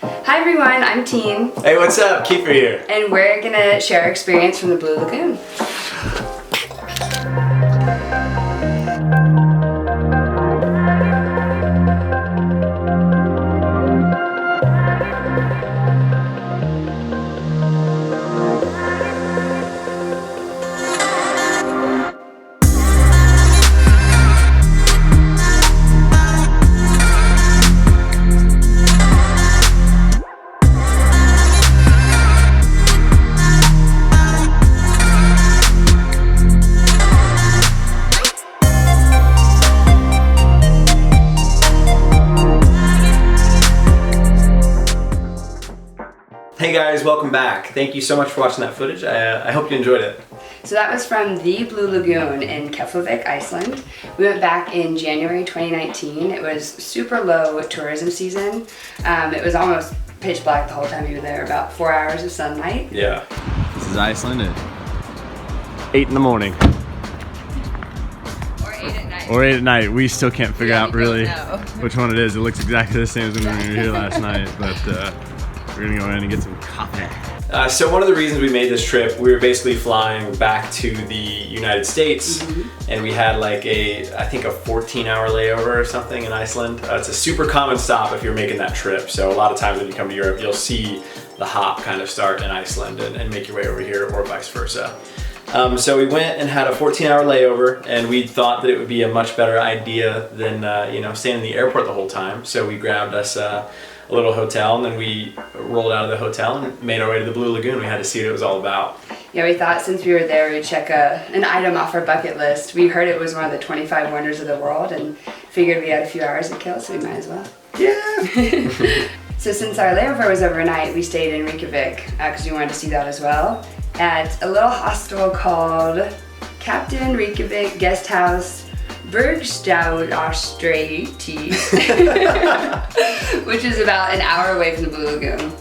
Hi everyone, I'm Teen. Hey, what's up? Kiefer here. And we're gonna share our experience from the Blue Lagoon. Hey guys, welcome back. Thank you so much for watching that footage. I hope you enjoyed it. So that was from the Blue Lagoon in Keflavik, Iceland. We went back in January 2019. It was super low tourism season. It was almost pitch black the whole time you were there, about 4 hours of sunlight. Yeah. This is Iceland at 8 in the morning. Or 8 at night. Or 8 at night. We still can't figure out really know. which one it is. It looks exactly the same as when we were here last night, but we're gonna go in and get some coffee. So one of the reasons we made this trip, we were basically flying back to the United States, and we had like I think a 14-hour layover or something in Iceland. It's a super common stop if you're making that trip. So a lot of times when you come to Europe, you'll see the hop kind of start in Iceland and make your way over here, or vice versa. So we went and had a 14-hour layover, and we thought that it would be a much better idea than staying in the airport the whole time. So we grabbed us a little hotel, and then we rolled out of the hotel and made our way to the Blue Lagoon. We had to see what it was all about. Yeah, we thought since we were there we'd check an item off our bucket list. We heard it was one of the 25 wonders of the world and figured we had a few hours to kill, so we might as well. Yeah! So since our layover was overnight, we stayed in Reykjavik because we wanted to see that as well, at a little hostel called Captain Reykjavik Guest House Bergstad Austrati, which is about an hour away from the Blue Lagoon.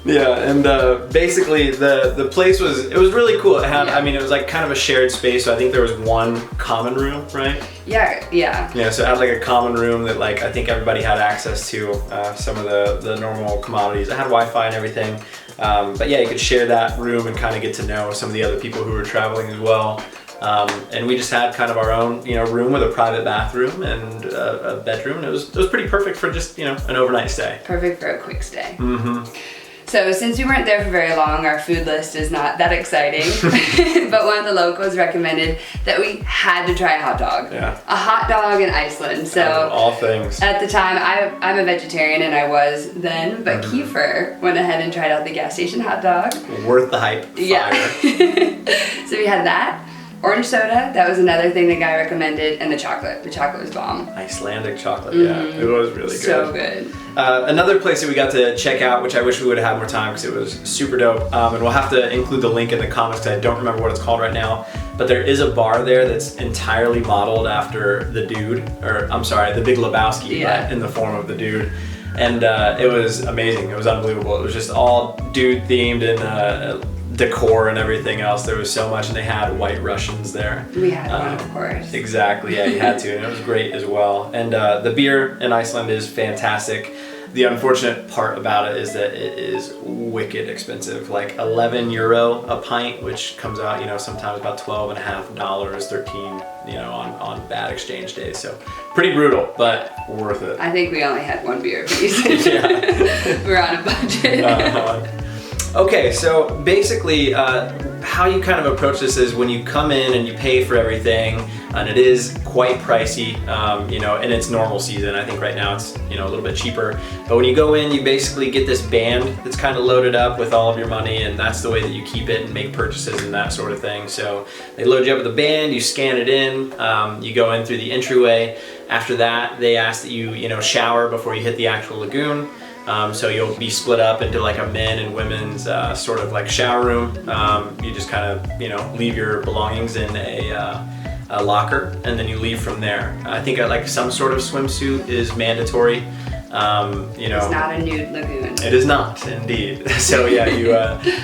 Yeah, and basically the place was really cool. It had, Yeah. I mean, it was like kind of a shared space, so I think there was one common room, right? Yeah. Yeah, so it had like a common room that like I think everybody had access to some of the normal commodities. It had Wi-Fi and everything, but yeah, you could share that room and kind of get to know some of the other people who were traveling as well. And we just had kind of our own, room with a private bathroom and a bedroom. And it was pretty perfect for just, an overnight stay. Perfect for a quick stay. So since we weren't there for very long, our food list is not that exciting. But one of the locals recommended that we had to try a hot dog. Yeah. A hot dog in Iceland. So all things. at the time, I'm a vegetarian, and I was then, but Kiefer went ahead and tried out the gas station hot dog. Worth the hype. Fire. Yeah. So we had that. Orange soda, that was another thing the guy recommended, and the chocolate. The chocolate was bomb. Icelandic chocolate, yeah. It was really good. So good. Another place that we got to check out, which I wish we would have had more time because it was super dope, and we'll have to include the link in the comments because I don't remember what it's called right now, but there is a bar there that's entirely modeled after the dude, or I'm sorry, the Big Lebowski, Yeah. in the form of the dude. And it was amazing. It was unbelievable. It was just all dude themed and decor and everything else. There was so much, and they had White Russians there. We had one, of course. Exactly, yeah, you had to, and it was great as well. And the beer in Iceland is fantastic. The unfortunate part about it is that it is wicked expensive, like €11 a pint, which comes out, sometimes about $12.50, 13, on bad exchange days. So pretty brutal, but worth it. I think we only had one beer apiece. Yeah. We're on a budget. Okay, so basically how you kind of approach this is when you come in and you pay for everything, and it is quite pricey, in its normal season. I think right now it's, a little bit cheaper. But when you go in, you basically get this band that's kind of loaded up with all of your money, and that's the way that you keep it and make purchases and that sort of thing. So they load you up with a band, you scan it in, you go in through the entryway. After that, they ask that you, shower before you hit the actual lagoon. So you'll be split up into like a men and women's sort of like shower room. You just kind of, leave your belongings in a locker, and then you leave from there. I think like some sort of swimsuit is mandatory. It's not a nude lagoon. It is not, indeed. So yeah,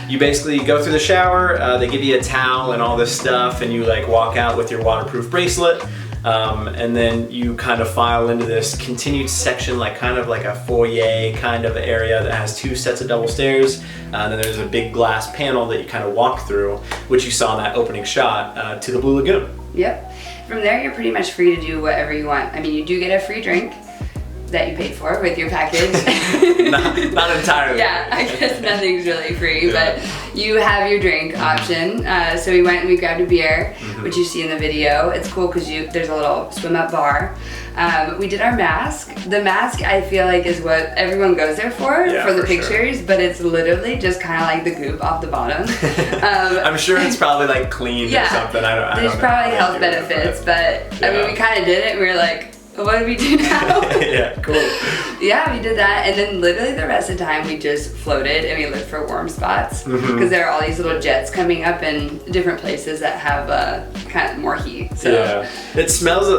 you basically go through the shower, they give you a towel and all this stuff, and you like walk out with your waterproof bracelet. And then you kind of file into this continued section, like kind of like a foyer kind of area that has 2 sets of double stairs. And then there's a big glass panel that you kind of walk through, which you saw in that opening shot, to the Blue Lagoon. Yep. From there, you're pretty much free to do whatever you want. I mean, you do get a free drink that you paid for with your package. not entirely. Yeah, I guess nothing's really free, but you have your drink option. So we went and we grabbed a beer, which you see in the video. It's cool because there's a little swim up bar. We did our mask. The mask, I feel like, is what everyone goes there for the pictures, sure. But it's literally just kind of like the goop off the bottom. I'm sure it's probably like clean or something. There's probably health benefits, but I mean, we kind of did it and we were like, what do we do now? Yeah, cool. Yeah, we did that, and then literally the rest of the time we just floated and we looked for warm spots because there are all these little jets coming up in different places that have kind of more heat. So yeah, it smells a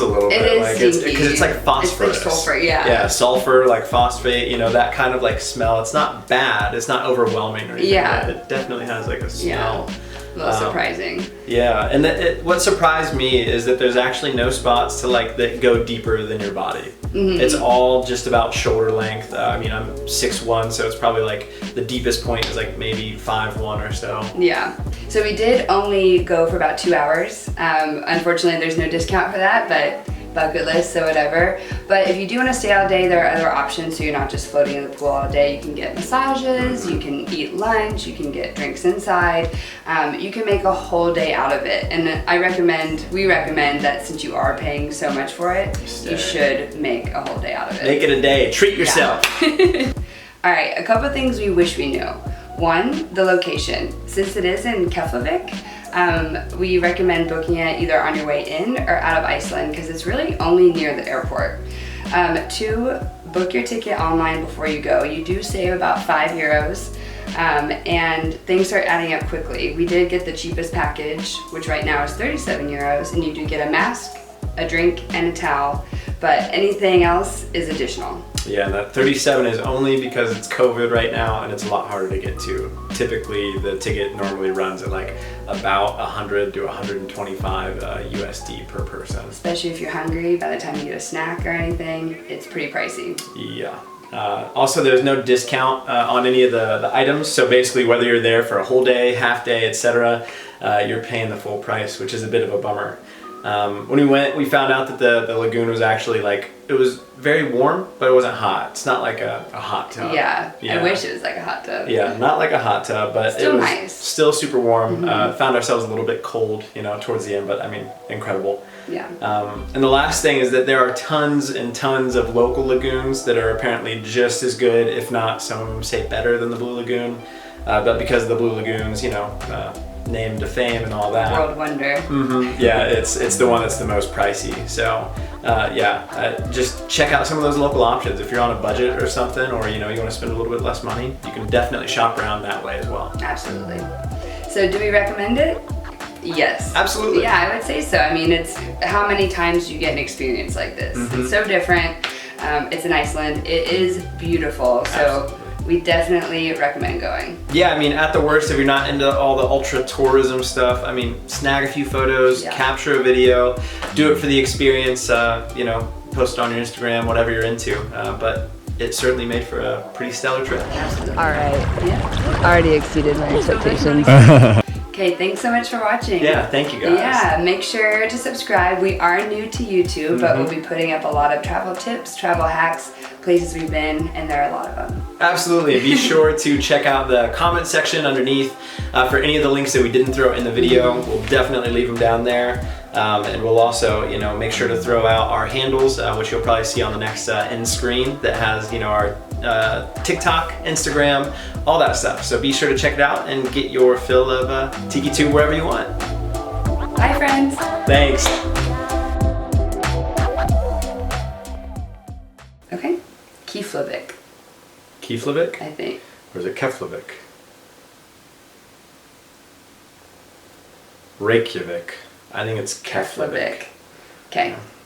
little bit like it's because it's like phosphorus. It's like sulfur, yeah. Yeah, sulfur, like phosphate, you know, that kind of like smell. It's not bad. It's not overwhelming or anything. Yeah, but it definitely has like a smell. Yeah. A little surprising. Yeah, and what surprised me is that there's actually no spots to like that go deeper than your body. It's all just about shoulder length. I mean, I'm 6'1", so it's probably like the deepest point is like maybe 5'1" or so. Yeah. So we did only go for about 2 hours. Unfortunately, there's no discount for that, but bucket list, so whatever. But if you do want to stay all day, there are other options, so you're not just floating in the pool all day. You can get massages, you can eat lunch, you can get drinks inside. You can make a whole day out of it. And we recommend that since you are paying so much for it, you should make a whole day out of it. Make it a day. Treat yourself. Yeah. All right, a couple things we wish we knew. One, the location. Since it is in Keflavik, we recommend booking it either on your way in or out of Iceland because it's really only near the airport. 2, book your ticket online before you go. You do save about €5, and things start adding up quickly. We did get the cheapest package, which right now is €37, and you do get a mask, a drink, and a towel, but anything else is additional. Yeah, and that 37 is only because it's COVID right now and it's a lot harder to get to. Typically, the ticket normally runs at like about 100 to 125 USD per person. Especially if you're hungry, by the time you get a snack or anything, it's pretty pricey. Yeah. Also, there's no discount on any of the items. So basically, whether you're there for a whole day, half day, etc., you're paying the full price, which is a bit of a bummer. When we went, we found out that the lagoon was actually like, it was very warm, but it wasn't hot. It's not like a hot tub. Yeah, I wish it was like a hot tub. Yeah, not like a hot tub, but still it was nice. Still super warm. Found ourselves a little bit cold, you know, towards the end, but I mean, incredible. Yeah. And the last thing is that there are tons and tons of local lagoons that are apparently just as good, if not some of them say better than the Blue Lagoon. But because of the Blue Lagoons, you know, name to fame and all that. World wonder. Yeah, it's the one that's the most pricey. So just check out some of those local options. If you're on a budget or something, or you know you want to spend a little bit less money, you can definitely shop around that way as well. Absolutely. So do we recommend it? Yes. Absolutely. Yeah, I would say so. I mean, it's how many times you get an experience like this. It's so different. It's in Iceland. It is beautiful. So. Absolutely. We definitely recommend going. Yeah, I mean, at the worst, if you're not into all the ultra tourism stuff, I mean, snag a few photos, capture a video, do it for the experience, you know, post it on your Instagram, whatever you're into. But it certainly made for a pretty stellar trip. Absolutely. All right. Yeah. Already exceeded my expectations. Okay, thanks so much for watching. Yeah, thank you guys. Yeah, make sure to subscribe. We are new to YouTube, but we'll be putting up a lot of travel tips, travel hacks, places we've been, and there are a lot of them. Absolutely, and be sure to check out the comment section underneath for any of the links that we didn't throw in the video. We'll definitely leave them down there. And we'll also, you know, make sure to throw out our handles, which you'll probably see on the next end screen that has, you know, our TikTok, Instagram, all that stuff. So be sure to check it out and get your fill of Tiki Tube wherever you want. Bye, friends. Thanks. Okay. Keflavik. Keflavik? I think. Or is it Keflavik? Reykjavik. I think it's Keflavik. Okay.